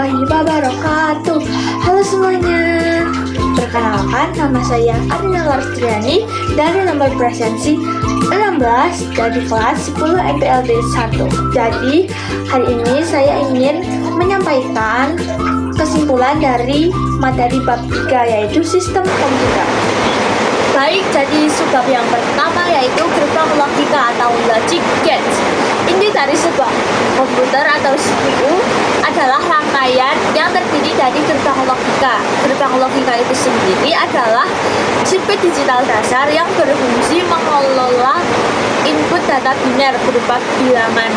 warahmatullahi wabarakatuh. Halo semuanya. Perkenalkan, nama saya Arina Lartiani dari nomor presensi 16 dari kelas 10 MPLD 1. Jadi, hari ini saya ingin menyampaikan kesimpulan dari materi bab 3 yaitu sistem komputer. Baik, jadi subbab yang pertama yaitu gerbang logika atau logic gates. Inti dari sebuah komputer atau CPU adalah rangkaian yang terdiri dari gerbang logika. Gerbang logika itu sendiri adalah sirkuit digital dasar yang berfungsi mengelola input data biner berupa bilangan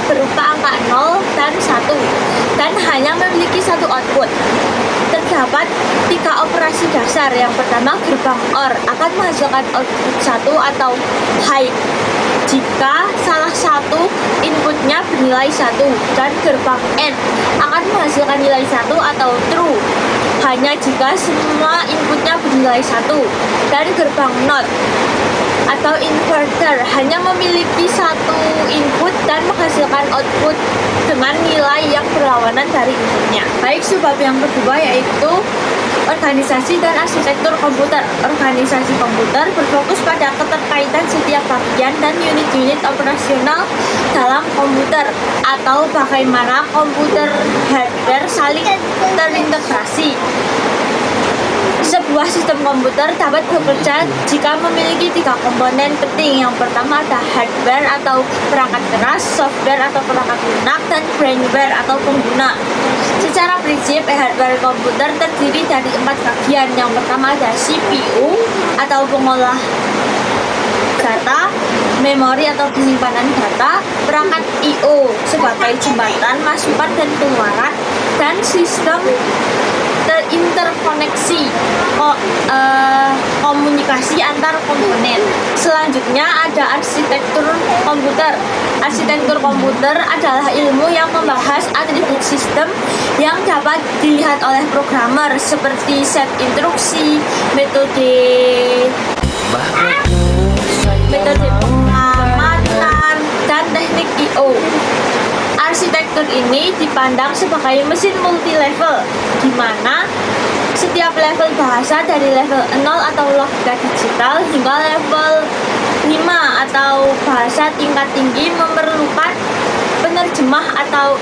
berupa angka 0 dan 1 dan hanya memiliki satu output. Terdapat 3 operasi dasar. Yang pertama, gerbang OR akan menghasilkan output 1 atau high jika salah satu inputnya bernilai 1, dan gerbang AND akan menghasilkan nilai 1 atau true hanya jika semua inputnya bernilai 1, dan gerbang NOT atau inverter hanya memiliki satu input dan menghasilkan output dengan nilai yang berlawanan dari inputnya. Baik, subbab yang kedua yaitu organisasi dan arsitektur komputer. Organisasi komputer berfokus pada keterkaitan setiap bagian dan unit-unit operasional dalam komputer atau bagaimana komputer hardware saling terintegrasi. Sebuah sistem komputer dapat bekerja jika memiliki 3 komponen penting. Yang pertama ada hardware atau perangkat keras, software atau perangkat lunak, dan brainware atau pengguna. Secara prinsip, hardware komputer terdiri dari 4 bagian. Yang pertama ada CPU atau pengolah data, memori atau penyimpanan data, perangkat I/O sebagai jembatan masukan dan keluaran, dan sistem terinterkoneksi komunikasi antar komponen. Selanjutnya ada arsitektur komputer. Arsitektur komputer adalah ilmu yang membahas atribut sistem yang dapat dilihat oleh programmer seperti set instruksi, metode pengamatan, dan teknik I/O. Arsitektur ini dipandang sebagai mesin multi-level, di mana setiap level bahasa dari level 0 atau logika digital hingga level 5 atau bahasa tingkat tinggi memerlukan penerjemah atau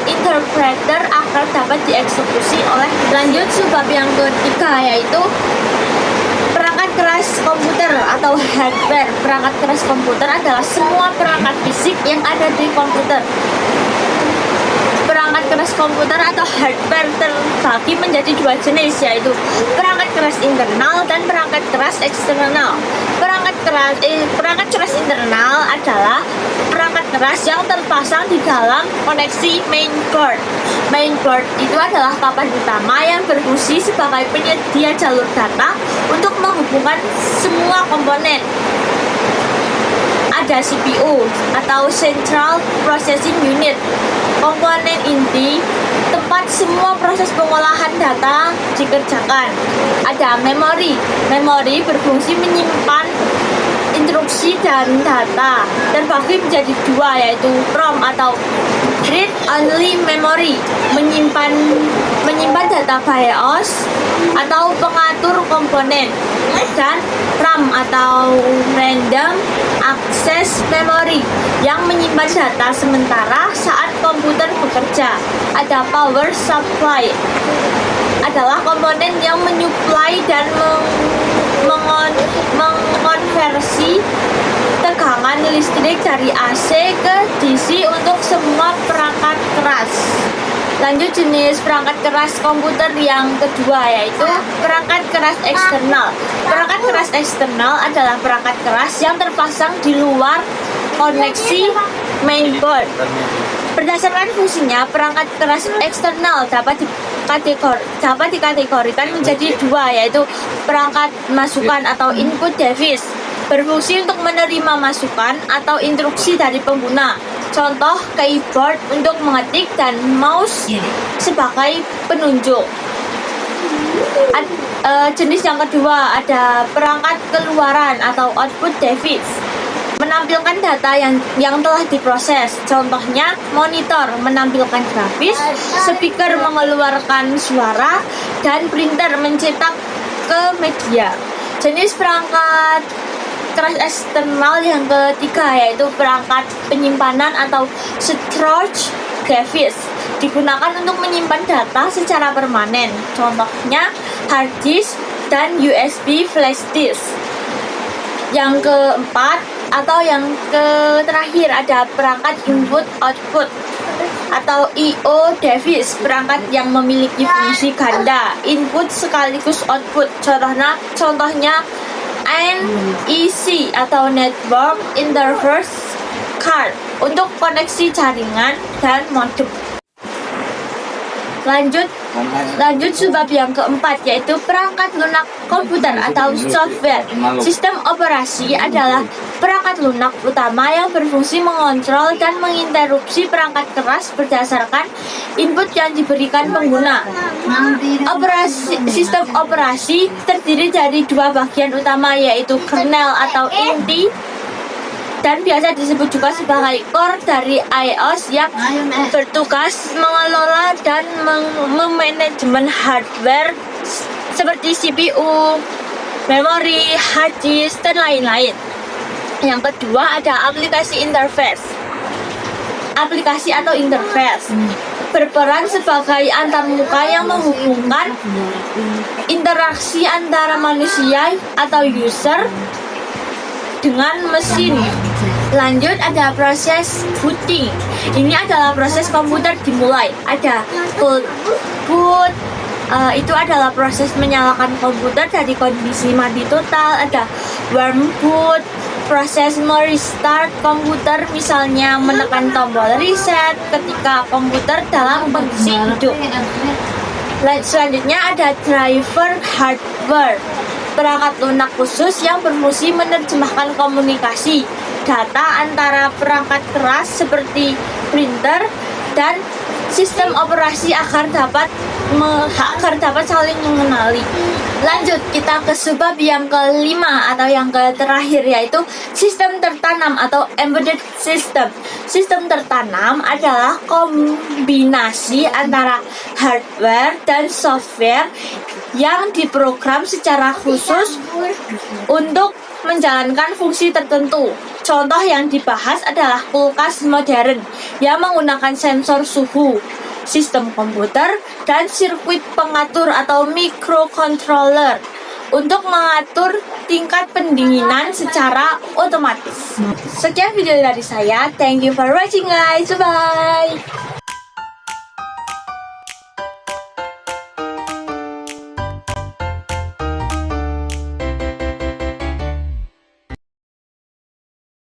interpreter agar dapat dieksekusi oleh. Lanjut, subbab yang ketiga yaitu perangkat keras komputer atau hardware. Perangkat keras komputer adalah semua perangkat fisik yang ada di komputer. Perangkat keras komputer atau hardware terbagi menjadi 2 jenis, yaitu perangkat keras internal dan perangkat keras eksternal. Perangkat keras internal adalah perangkat keras yang terpasang di dalam koneksi mainboard. Mainboard itu adalah papan utama yang berfungsi sebagai penyedia jalur data untuk menghubungkan semua komponen. Ada CPU atau Central Processing Unit, komponen inti tempat semua proses pengolahan data dikerjakan. Ada memori. Memori berfungsi menyimpan instruksi dan data, terbagi menjadi 2 yaitu ROM atau read only memory, menyimpan data BIOS atau pengatur komponen, dan RAM atau random access memory yang menyimpan data sementara saat komputer bekerja. Ada power supply, adalah komponen yang menyuplai dan mengkonversi tegangan listrik dari AC ke DC untuk semua perangkat keras. Lanjut, jenis perangkat keras komputer yang kedua yaitu perangkat keras eksternal. Perangkat keras eksternal adalah perangkat keras yang terpasang di luar koneksi mainboard. Berdasarkan fungsinya, perangkat keras eksternal dapat dikategorikan menjadi 2, yaitu perangkat masukan atau input device, berfungsi untuk menerima masukan atau instruksi dari pengguna. Contoh, keyboard untuk mengetik dan mouse sebagai penunjuk. Jenis yang kedua ada perangkat keluaran atau output device. menampilkan data yang telah diproses. Contohnya, monitor menampilkan grafis, speaker mengeluarkan suara, dan printer mencetak ke media. Jenis perangkat keras eksternal yang ketiga yaitu perangkat penyimpanan atau storage device, digunakan untuk menyimpan data secara permanen. Contohnya hard disk dan USB flash disk. Yang keempat atau yang terakhir ada perangkat input output atau I/O device, perangkat yang memiliki fungsi ganda, input sekaligus output. Contohnya NEC atau Network Interface Card untuk koneksi jaringan dan modem. Lanjut sebab yang keempat yaitu perangkat lunak komputer atau software. Sistem operasi adalah perangkat lunak utama yang berfungsi mengontrol dan menginterupsi perangkat keras berdasarkan input yang diberikan pengguna. Sistem operasi terdiri dari dua bagian utama yaitu kernel atau inti dan biasa disebut juga sebagai core dari iOS yang bertugas mengelola dan memanajemen hardware seperti CPU, memori, hard disk, dan lain-lain. Yang kedua ada aplikasi interface. Aplikasi atau interface berperan sebagai antarmuka yang menghubungkan interaksi antara manusia atau user dengan mesin. Lanjut ada proses booting. Ini adalah proses komputer dimulai. Ada cold boot, itu adalah proses menyalakan komputer dari kondisi mati total. Ada warm boot, proses merestart komputer, misalnya menekan tombol reset ketika komputer dalam kondisi hidup. Selanjutnya ada driver hardware, perangkat lunak khusus yang berfungsi menerjemahkan komunikasi data antara perangkat keras seperti printer dan sistem operasi agar dapat saling mengenali. Lanjut kita ke sebab yang kelima atau yang terakhir yaitu sistem tertanam atau embedded system. Sistem tertanam adalah kombinasi antara hardware dan software yang diprogram secara khusus untuk menjalankan fungsi tertentu. Contoh yang dibahas adalah kulkas modern yang menggunakan sensor suhu, sistem komputer, dan sirkuit pengatur atau microcontroller untuk mengatur tingkat pendinginan secara otomatis. Sekian video dari saya. Thank you for watching guys. Bye.